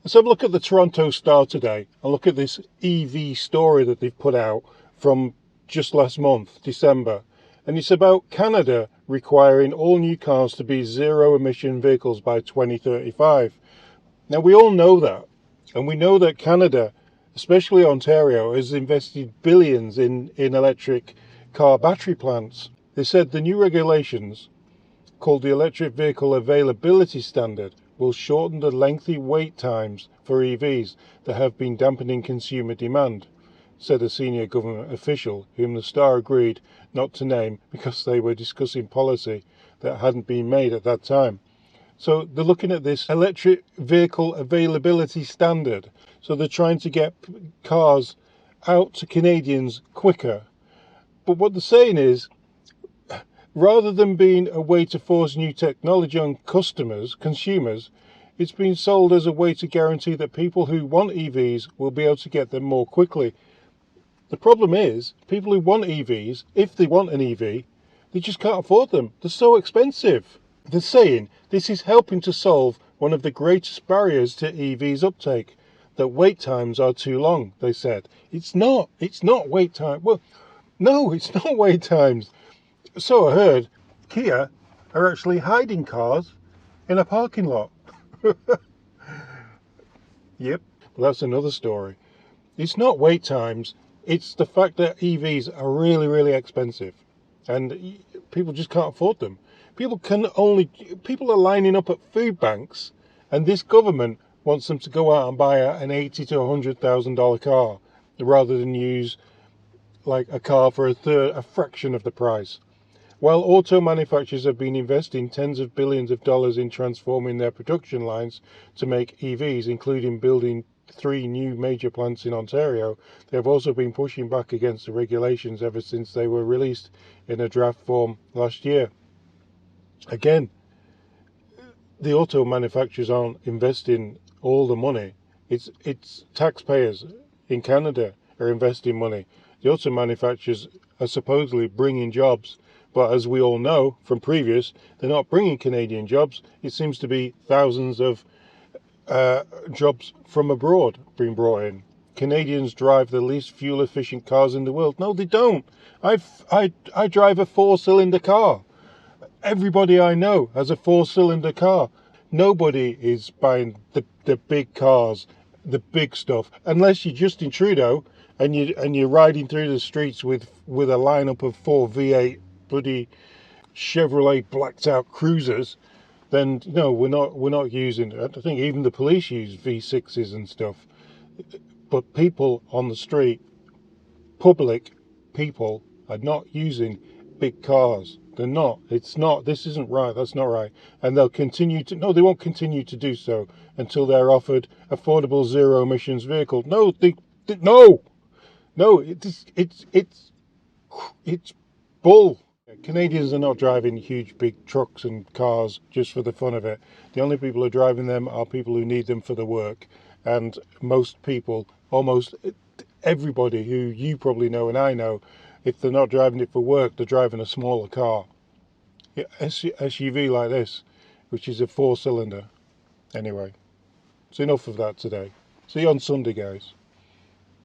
Let's have a look at the Toronto Star today and look at this EV story that they've put out from just last month, December. And it's about Canada requiring all new cars to be zero emission vehicles by 2035. Now we all know that, and we know that Canada, especially Ontario, has invested billions in electric car battery plants. They said the new regulations, called the Electric Vehicle Availability Standard, will shorten the lengthy wait times for EVs that have been dampening consumer demand, said a senior government official whom the Star agreed not to name because they were discussing policy that hadn't been made at that time. So they're looking at this Electric Vehicle Availability Standard. So they're trying to get cars out to Canadians quicker. But what they're saying is, rather than being a way to force new technology on consumers, it's been sold as a way to guarantee that people who want EVs will be able to get them more quickly. The problem is, people who want EVs, if they want an EV, they just can't afford them. They're so expensive. They're saying this is helping to solve one of the greatest barriers to EVs uptake, that wait times are too long, they said. It's not wait time. Well, no, it's not wait times. So I heard Kia are actually hiding cars in a parking lot. Yep, well, that's another story. It's not wait times, it's the fact that EVs are really, really expensive and people just can't afford them. People are lining up at food banks, and this government wants them to go out and buy an $80,000 to $100,000 car rather than use like a car for a fraction of the price. While auto manufacturers have been investing tens of billions of dollars in transforming their production lines to make EVs, including building 3 new major plants in Ontario, they have also been pushing back against the regulations ever since they were released in a draft form last year. Again, the auto manufacturers aren't investing all the money. It's taxpayers in Canada are investing money. The auto manufacturers are supposedly bringing jobs, but as we all know from previous, they're not bringing Canadian jobs. It seems to be thousands of jobs from abroad being brought in. Canadians drive the least fuel efficient cars in the world. No, they don't. I drive a 4-cylinder car. Everybody I know has a 4-cylinder car. Nobody is buying the big cars, the big stuff, unless you're Justin Trudeau and you're riding through the streets with a lineup of 4 V8 bloody Chevrolet blacked out cruisers. Then no, we're not using it. I think even the police use V6s and stuff. But people on the street, public people, are not using big cars. They're not. It's not. This isn't right. That's not right. And they'll continue to. No, they won't continue to do so until they're offered affordable zero emissions vehicle. No, no. It's bull. Canadians are not driving huge big trucks and cars just for the fun of it. The only people who are driving them are people who need them for the work. And most people, almost everybody who you probably know and I know, if they're not driving it for work, they're driving a smaller car. Yeah, SUV like this, which is a 4-cylinder. Anyway, it's enough of that today. See you on Sunday, guys.